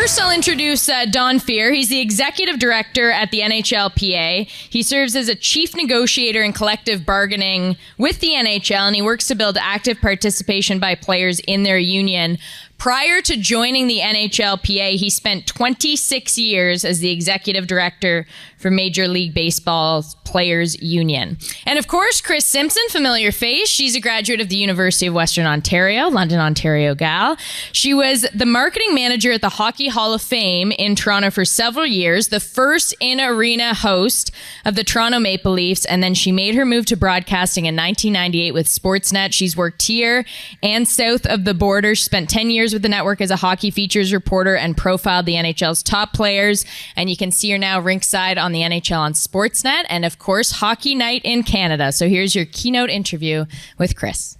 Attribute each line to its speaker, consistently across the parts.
Speaker 1: first, I'll introduce Don Fehr. He's the executive director at the NHLPA. He serves as a chief negotiator in collective bargaining with the NHL, and he works to build active participation by players in their union. Prior to joining the NHLPA, he spent 26 years as the executive director for Major League Baseball's Players Union. And of course, Chris Simpson, familiar face. She's a graduate of the University of Western Ontario, London, Ontario gal. She was the marketing manager at the Hockey Hall of Fame in Toronto for several years, the first in-arena host of the Toronto Maple Leafs, and then she made her move to broadcasting in 1998 with Sportsnet. She's worked here and south of the border. She spent 10 years with the network as a hockey features reporter and profiled the NHL's top players. And you can see her now rinkside on the NHL on Sportsnet and, of course, Hockey Night in Canada. So here's your keynote interview with Chris.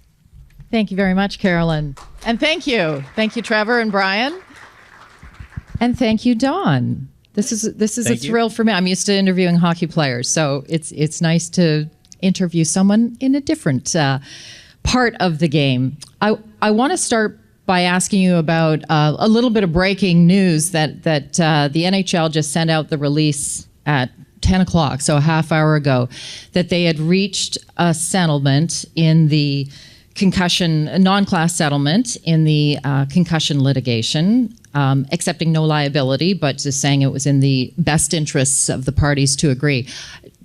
Speaker 2: Thank you very much, Carolyn. And thank you. Thank you, Trevor and Brian. And thank you, Don. This is a thrill for me. I'm used to interviewing hockey players, so it's nice to interview someone in a different part of the game. I want to start by asking you about a little bit of breaking news that the NHL just sent out the release at 10 o'clock, so a half hour ago, that they had reached a settlement in the non-class settlement in the concussion litigation, accepting no liability, but just saying it was in the best interests of the parties to agree.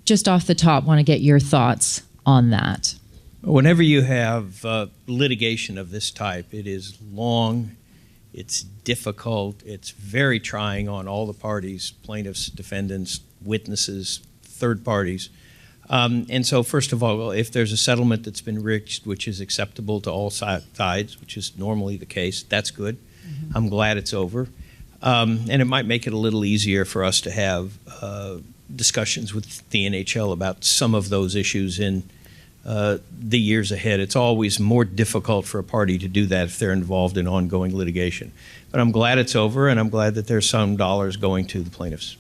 Speaker 2: Just off the top, want to get your thoughts on that.
Speaker 3: Whenever you have litigation of this type, it is long, it's difficult, it's very trying on all the parties, plaintiffs, defendants, witnesses, third parties. And so first of all, if there's a settlement that's been reached which is acceptable to all sides, which is normally the case, that's good. Mm-hmm. I'm glad it's over. And it might make it a little easier for us to have discussions with the NHL about some of those issues in the years ahead. It's always more difficult for a party to do that if they're involved in ongoing litigation. But I'm glad it's over, and I'm glad that there's some dollars going to the plaintiffs.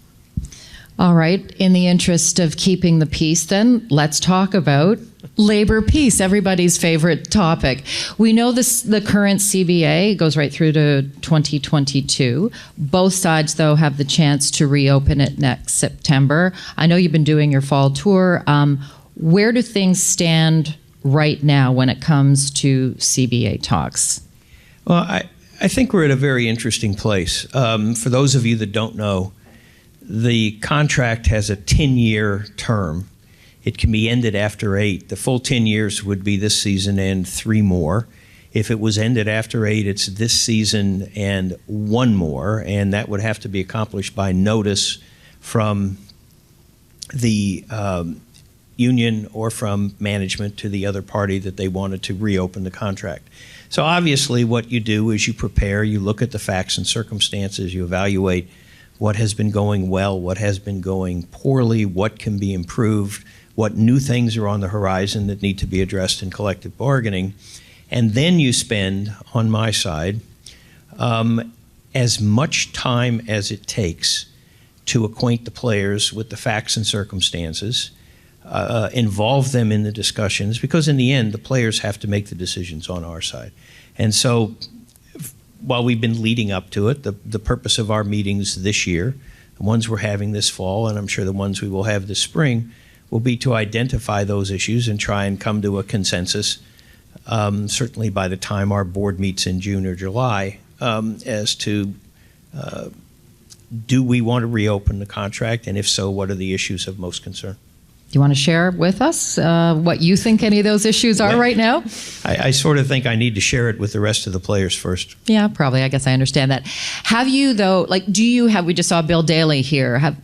Speaker 2: All right. In the interest of keeping the peace, then, let's talk about labor peace, everybody's favorite topic. We know the current CBA goes right through to 2022. Both sides, though, have the chance to reopen it next September. I know you've been doing your fall tour. Where do things stand right now when it comes to CBA talks?
Speaker 3: Well, I think we're at a very interesting place. For those of you that don't know, the contract has a 10-year term. It can be ended after 8. The full 10 years would be this season and 3 more. If it was ended after 8, it's this season and 1 more, and that would have to be accomplished by notice from the union or from management to the other party that they wanted to reopen the contract. So obviously what you do is you prepare, you look at the facts and circumstances, you evaluate what has been going well, what has been going poorly, what can be improved, what new things are on the horizon that need to be addressed in collective bargaining. And then you spend, on my side, as much time as it takes to acquaint the players with the facts and circumstances, involve them in the discussions, because in the end, the players have to make the decisions on our side. And so while we've been leading up to it, the purpose of our meetings this year, the ones we're having this fall, and I'm sure the ones we will have this spring, will be to identify those issues and try and come to a consensus, certainly by the time our board meets in June or July, as to do we want to reopen the contract, and if so, what are the issues of most concern?
Speaker 2: Do you want to share with us what you think any of those issues are right now?
Speaker 3: I sort of think I need to share it with the rest of the players first.
Speaker 2: Yeah, probably. I guess I understand that. Have you, though, do you have, we just saw Bill Daly here,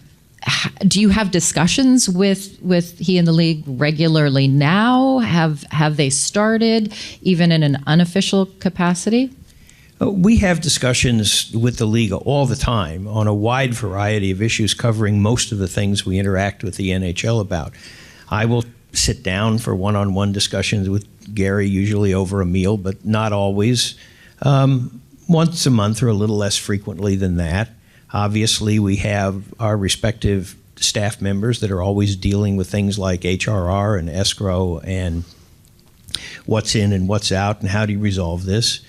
Speaker 2: do you have discussions with he and the league regularly now? Have they started, even in an unofficial capacity?
Speaker 3: We have discussions with the league all the time on a wide variety of issues covering most of the things we interact with the NHL about. I will sit down for one-on-one discussions with Gary, usually over a meal, but not always. Once a month or a little less frequently than that. Obviously, we have our respective staff members that are always dealing with things like HRR and escrow and what's in and what's out and how do you resolve this.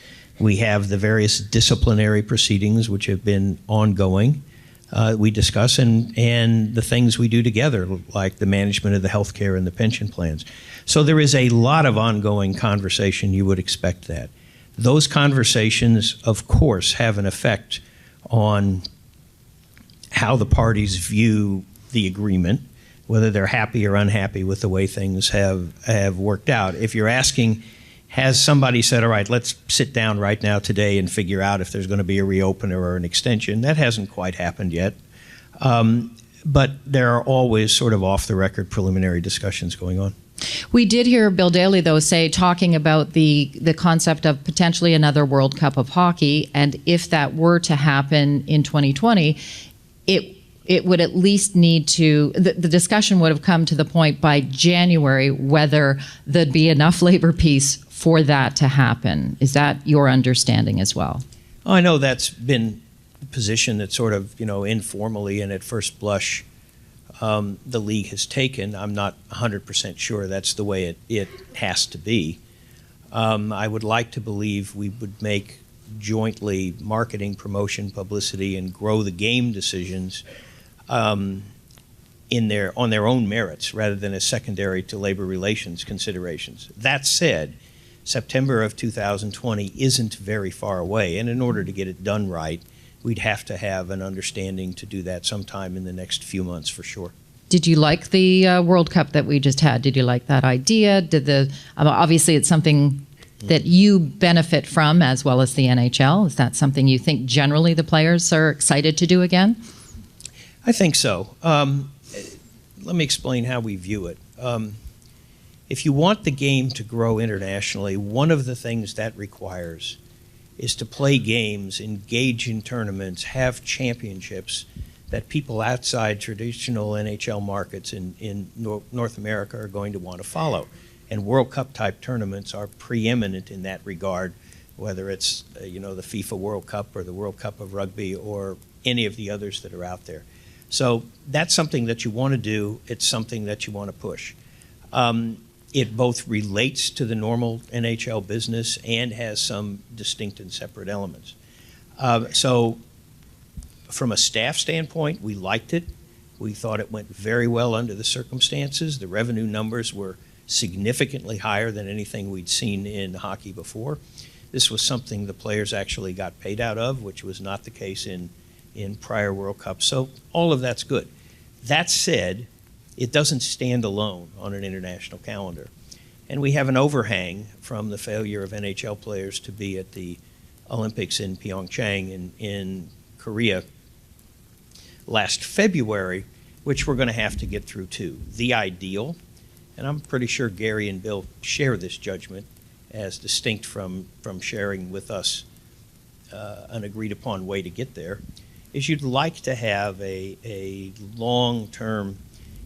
Speaker 3: We have the various disciplinary proceedings which have been ongoing. We discuss and the things we do together, like the management of the health care and the pension plans. So there is a lot of ongoing conversation. You would expect that. Those conversations, of course, have an effect on how the parties view the agreement, whether they're happy or unhappy with the way things have worked out. If you're asking, has somebody said, all right, let's sit down right now today and figure out if there's going to be a reopener or an extension, that hasn't quite happened yet. But there are always sort of off-the-record preliminary discussions going on.
Speaker 2: We did hear Bill Daley, though, talking about the concept of potentially another World Cup of hockey, and if that were to happen in 2020, it would at least need to, the discussion would have come to the point by January whether there'd be enough labor peace for that to happen. Is that your understanding as well?
Speaker 3: I know that's been a position that sort of, informally and at first blush the league has taken. I'm not 100% sure that's the way it has to be. I would like to believe we would make jointly marketing, promotion, publicity, and grow the game decisions on their own merits rather than as secondary to labor relations considerations. That said, September of 2020 isn't very far away, and in order to get it done right, we'd have to have an understanding to do that sometime in the next few months for sure.
Speaker 2: Did you like the World Cup that we just had? Did you like that idea? Obviously it's something that you benefit from as well as the NHL. Is that something you think generally the players are excited to do again?
Speaker 3: I think so. Let me explain how we view it. If you want the game to grow internationally, one of the things that requires is to play games, engage in tournaments, have championships that people outside traditional NHL markets in North America are going to want to follow. And World Cup type tournaments are preeminent in that regard, whether it's the FIFA World Cup or the World Cup of Rugby or any of the others that are out there. So that's something that you want to do. It's something that you want to push. It both relates to the normal NHL business and has some distinct and separate elements. So from a staff standpoint, we liked it. We thought it went very well under the circumstances. The revenue numbers were significantly higher than anything we'd seen in hockey before. This was something the players actually got paid out of, which was not the case in prior World Cups. So all of that's good. That said, it doesn't stand alone on an international calendar. And we have an overhang from the failure of NHL players to be at the Olympics in Pyeongchang in Korea last February, which we're going to have to get through too. The ideal, and I'm pretty sure Gary and Bill share this judgment as distinct from sharing with us an agreed upon way to get there, is you'd like to have a long-term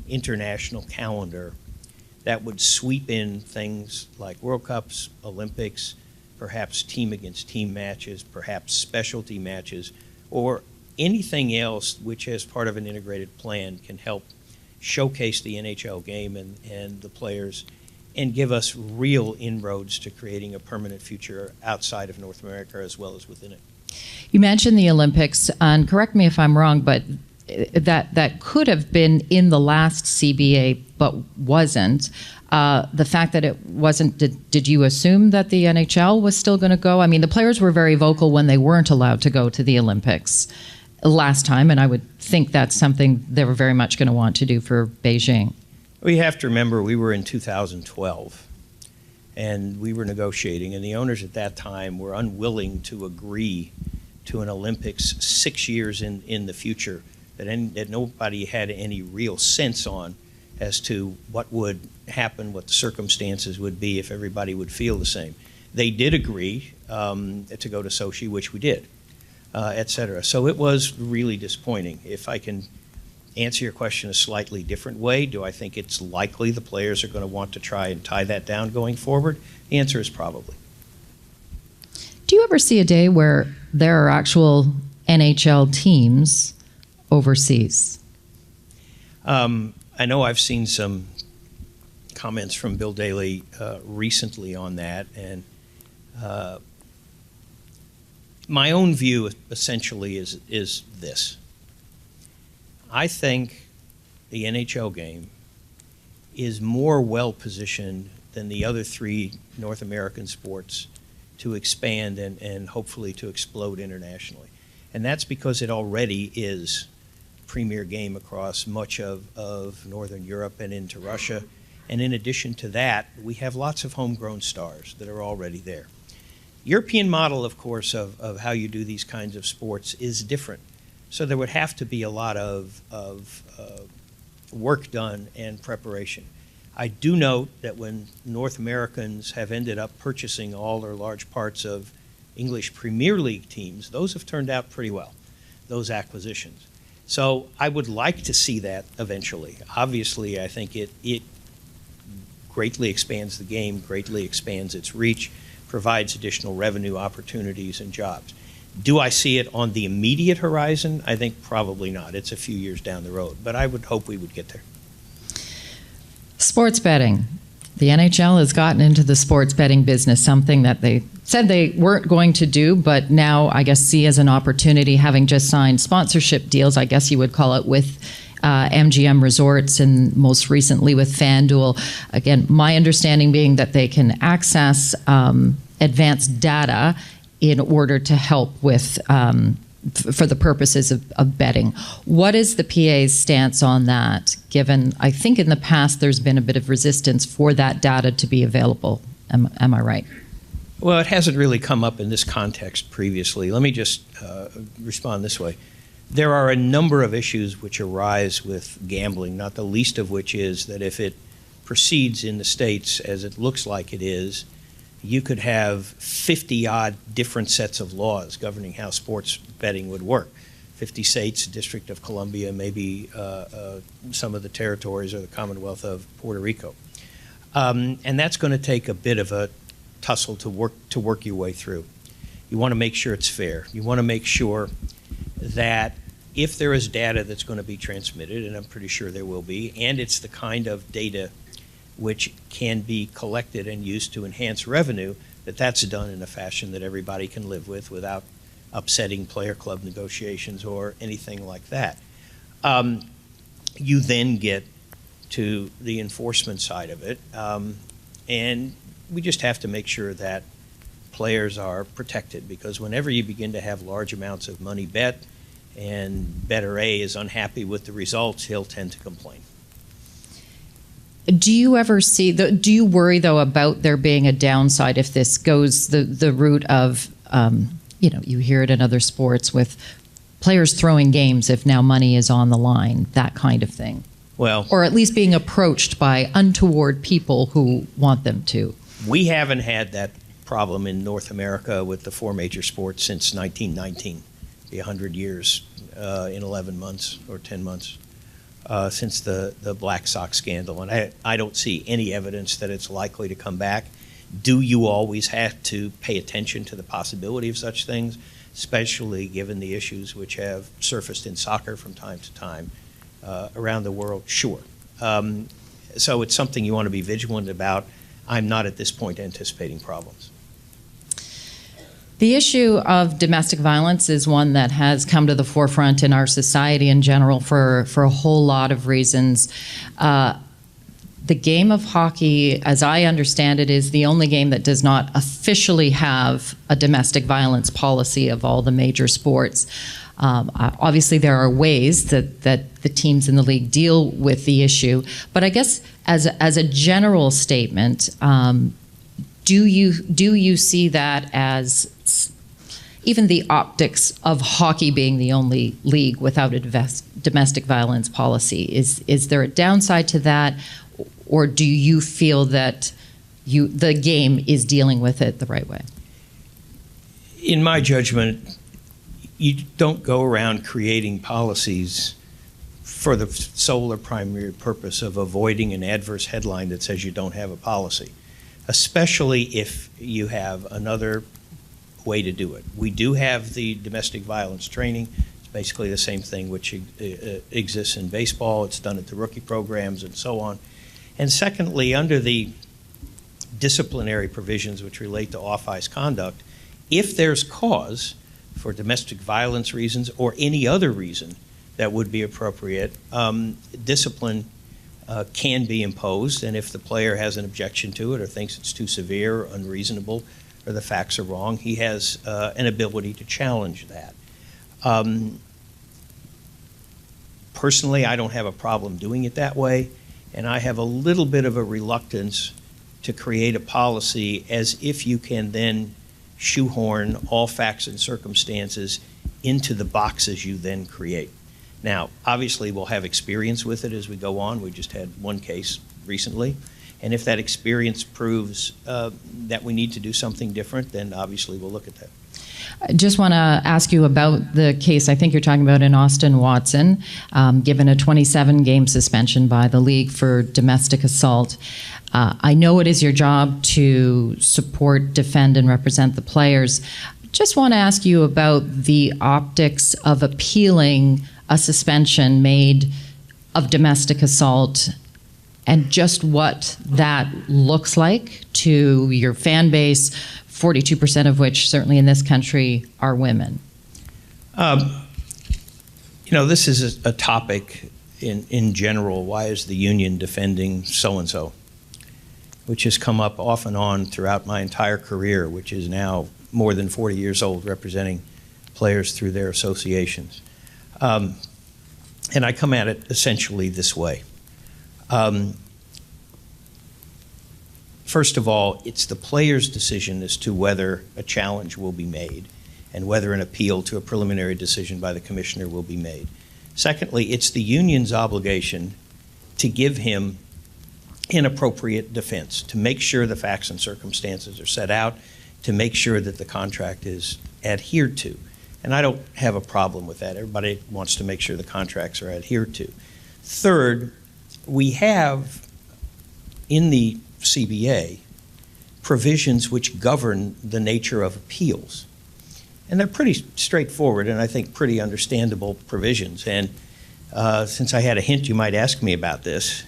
Speaker 3: international calendar that would sweep in things like World Cups, Olympics, perhaps team against team matches, perhaps specialty matches, or anything else which as part of an integrated plan can help showcase the NHL game and the players and give us real inroads to creating a permanent future outside of North America as well as within it.
Speaker 2: You mentioned the Olympics, and correct me if I'm wrong, but that could have been in the last CBA but wasn't. The fact that it wasn't, did you assume that the NHL was still going to go? I mean, the players were very vocal when they weren't allowed to go to the Olympics last time, and I would think that's something they were very much going to want to do for Beijing.
Speaker 3: We have to remember we were in 2012, and we were negotiating, and the owners at that time were unwilling to agree to an Olympics 6 years in the future that nobody had any real sense on as to what would happen, what the circumstances would be if everybody would feel the same. They did agree to go to Sochi, which we did, et cetera. So it was really disappointing. If I can answer your question a slightly different way, do I think it's likely the players are going to want to try and tie that down going forward? The answer is probably.
Speaker 2: Do you ever see a day where there are actual NHL teams overseas?
Speaker 3: I know I've seen some comments from Bill Daley recently on that, and My own view essentially is this. I think the NHL game is more well-positioned than the other three North American sports to expand and hopefully to explode internationally. And that's because it already is a premier game across much of Northern Europe and into Russia. And in addition to that, we have lots of homegrown stars that are already there. European model, of course, of how you do these kinds of sports is different. So there would have to be a lot of work done and preparation. I do note that when North Americans have ended up purchasing all or large parts of English Premier League teams, those have turned out pretty well, those acquisitions. So I would like to see that eventually. Obviously, I think it greatly expands the game, greatly expands its reach, provides additional revenue opportunities and jobs. Do I see it on the immediate horizon? I think probably not. It's a few years down the road, but I would hope we would get there.
Speaker 2: Sports betting. The NHL has gotten into the sports betting business, something that they said they weren't going to do, but now I guess see as an opportunity, having just signed sponsorship deals, I guess you would call it, with MGM Resorts and most recently with FanDuel. Again, my understanding being that they can access advanced data in order to help with for the purposes of betting. What is the PA's stance on that, given I think in the past there's been a bit of resistance for that data to be available? Am I right?
Speaker 3: Well, it hasn't really come up in this context previously. Let me just respond this way. There are a number of issues which arise with gambling, not the least of which is that if it proceeds in the states as it looks like it is, you could have 50-odd different sets of laws governing how sports betting would work. 50 states, District of Columbia, maybe some of the territories or the Commonwealth of Puerto Rico. And that's going to take a bit of a tussle to work your way through. You want to make sure it's fair. You want to make sure that if there is data that's going to be transmitted, and I'm pretty sure there will be, and it's the kind of data which can be collected and used to enhance revenue, that's done in a fashion that everybody can live with without upsetting player club negotiations or anything like that. You then get to the enforcement side of it, and we just have to make sure that players are protected, because whenever you begin to have large amounts of money bet and bettor A is unhappy with the results, he'll tend to complain.
Speaker 2: Do you ever see, do you worry though about there being a downside if this goes the route of, you hear it in other sports with players throwing games if now money is on the line, that kind of thing?
Speaker 3: Well,
Speaker 2: or at least being approached by untoward people who want them to.
Speaker 3: We haven't had that problem in North America with the four major sports since 1919, the 100 years in 11 months or 10 months since the Black Sox scandal. And I don't see any evidence that it's likely to come back. Do you always have to pay attention to the possibility of such things, especially given the issues which have surfaced in soccer from time to time around the world? Sure. So it's something you want to be vigilant about. I'm not at this point anticipating problems.
Speaker 2: The issue of domestic violence is one that has come to the forefront in our society in general for a whole lot of reasons. The game of hockey, as I understand it, is the only game that does not officially have a domestic violence policy of all the major sports. Obviously, there are ways that the teams in the league deal with the issue, but I guess as a general statement, do you see that as even the optics of hockey being the only league without a domestic violence policy? Is there a downside to that, or do you feel that the game is dealing with it the right way?
Speaker 3: In my judgment, you don't go around creating policies for the sole or primary purpose of avoiding an adverse headline that says you don't have a policy, especially if you have another way to do it. We do have the domestic violence training. It's basically the same thing which exists in baseball. It's done at the rookie programs and so on. And secondly, under the disciplinary provisions which relate to off-ice conduct, if there's cause, for domestic violence reasons or any other reason that would be appropriate, discipline can be imposed, and if the player has an objection to it or thinks it's too severe or unreasonable or the facts are wrong, he has an ability to challenge that. Personally, I don't have a problem doing it that way, and I have a little bit of a reluctance to create a policy as if you can then shoehorn all facts and circumstances into the boxes you then create. Now, obviously, we'll have experience with it as we go on. We just had one case recently, and if that experience proves that we need to do something different, then obviously we'll look at that.
Speaker 2: I just want to ask you about the case I think you're talking about in Austin Watson, given a 27-game suspension by the league for domestic assault. I know it is your job to support, defend, and represent the players. Just want to ask you about the optics of appealing a suspension made of domestic assault and just what that looks like to your fan base, 42% of which, certainly in this country, are women.
Speaker 3: This is a topic in general. Why is the union defending so-and-so? Which has come up off and on throughout my entire career, which is now more than 40 years old, representing players through their associations. And I come at it essentially this way. First of all, it's the player's decision as to whether a challenge will be made and whether an appeal to a preliminary decision by the commissioner will be made. Secondly, it's the union's obligation to give him an appropriate defense, to make sure the facts and circumstances are set out, to make sure that the contract is adhered to. And I don't have a problem with that. Everybody wants to make sure the contracts are adhered to. Third, we have in the CBA provisions which govern the nature of appeals. And they're pretty straightforward and I think pretty understandable provisions. And since I had a hint you might ask me about this,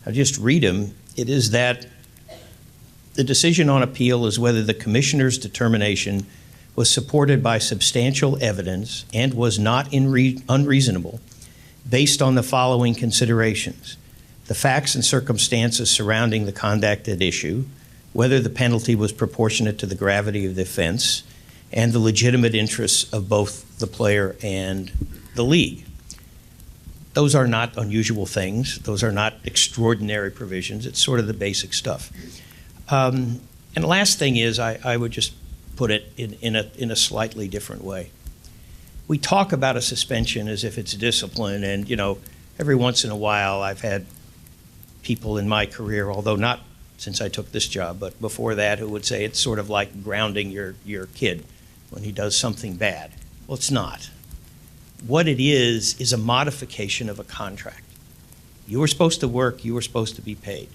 Speaker 3: I'll just read them. It is that the decision on appeal is whether the commissioner's determination was supported by substantial evidence and was not unreasonable based on the following considerations: the facts and circumstances surrounding the conduct at issue, whether the penalty was proportionate to the gravity of the offense, and the legitimate interests of both the player and the league. Those are not unusual things. Those are not extraordinary provisions. It's sort of the basic stuff. And the last thing is, I would just put it in a slightly different way. We talk about a suspension as if it's discipline, and every once in a while I've had people in my career, although not since I took this job, but before that, who would say it's sort of like grounding your kid when he does something bad. Well, it's not. What it is a modification of a contract. You were supposed to work, you were supposed to be paid.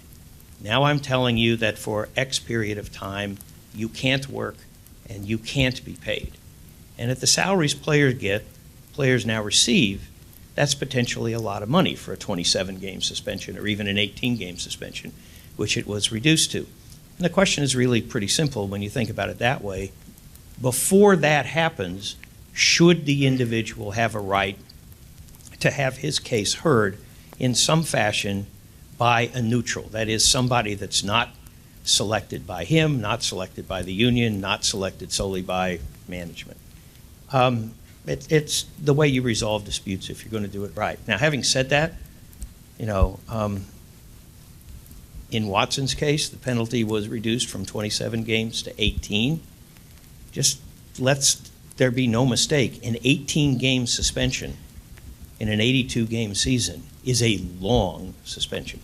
Speaker 3: Now I'm telling you that for X period of time, you can't work and you can't be paid. And at the salaries players now receive, that's potentially a lot of money for a 27-game suspension or even an 18-game suspension, which it was reduced to. And the question is really pretty simple when you think about it that way. Before that happens, should the individual have a right to have his case heard in some fashion by a neutral? That is, somebody that's not selected by him, not selected by the union, not selected solely by management. It's the way you resolve disputes if you're going to do it right. Now, having said that, in Watson's case, the penalty was reduced from 27 games to 18. Just lets there be no mistake. An 18-game suspension in an 82-game season is a long suspension.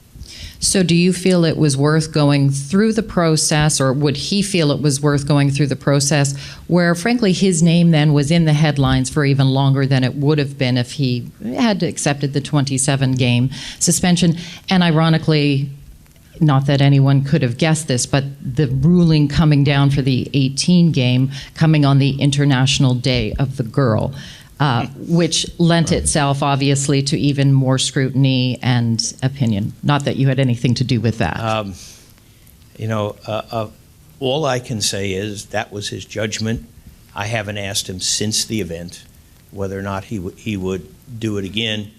Speaker 2: So do you feel it was worth going through the process, or would he feel it was worth going through the process where, frankly, his name then was in the headlines for even longer than it would have been if he had accepted the 27-game suspension? And ironically, not that anyone could have guessed this, but the ruling coming down for the 18-game coming on the International Day of the Girl, which lent itself, obviously, to even more scrutiny and opinion. Not that you had anything to do with that.
Speaker 3: All I can say is that was his judgment. I haven't asked him since the event whether or not he would do it again.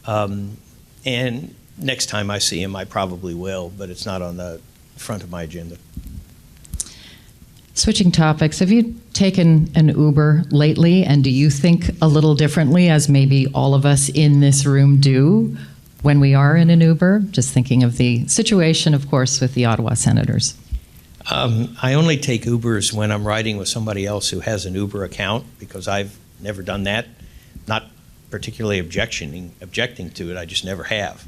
Speaker 3: And next time I see him, I probably will, but it's not on the front of my agenda.
Speaker 2: Switching topics, have you taken an Uber lately, and do you think a little differently, as maybe all of us in this room do, when we are in an Uber? Just thinking of the situation, of course, with the Ottawa Senators.
Speaker 3: I only take Ubers when I'm riding with somebody else who has an Uber account, because I've never done that. Not particularly objecting to it, I just never have.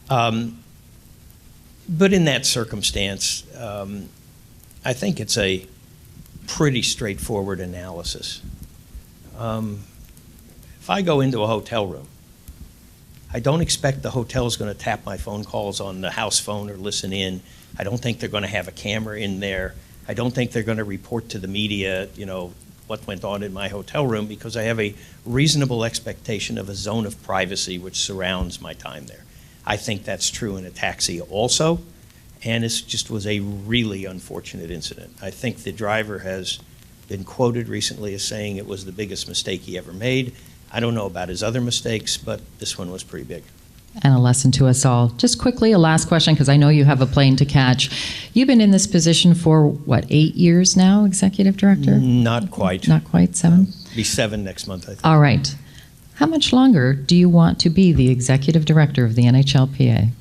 Speaker 3: But in that circumstance, I think it's a pretty straightforward analysis. If I go into a hotel room, I don't expect the hotel is going to tap my phone calls on the house phone or listen in. I don't think they're going to have a camera in there. I don't think they're going to report to the media, what went on in my hotel room, because I have a reasonable expectation of a zone of privacy which surrounds my time there. I think that's true in a taxi also, and it just was a really unfortunate incident. I think the driver has been quoted recently as saying it was the biggest mistake he ever made. I don't know about his other mistakes, but this one was pretty big.
Speaker 2: And a lesson to us all. Just quickly, a last question, because I know you have a plane to catch. You've been in this position for, 8 years now, Executive Director?
Speaker 3: Not quite.
Speaker 2: Not quite, 7?
Speaker 3: Be 7 next month, I think.
Speaker 2: All right. How much longer do you want to be the Executive Director of the NHLPA?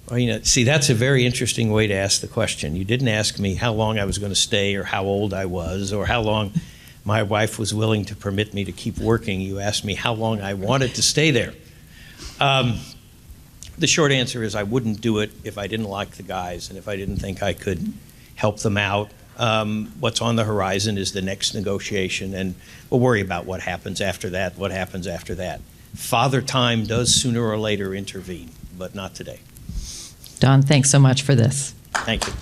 Speaker 3: Well, see, that's a very interesting way to ask the question. You didn't ask me how long I was going to stay or how old I was or how long my wife was willing to permit me to keep working. You asked me how long I wanted to stay there. The short answer is I wouldn't do it if I didn't like the guys and if I didn't think I could help them out. What's on the horizon is the next negotiation, and we'll worry about what happens after that, Father Time does sooner or later intervene, but not today.
Speaker 2: Don, thanks so much for this.
Speaker 3: Thank you.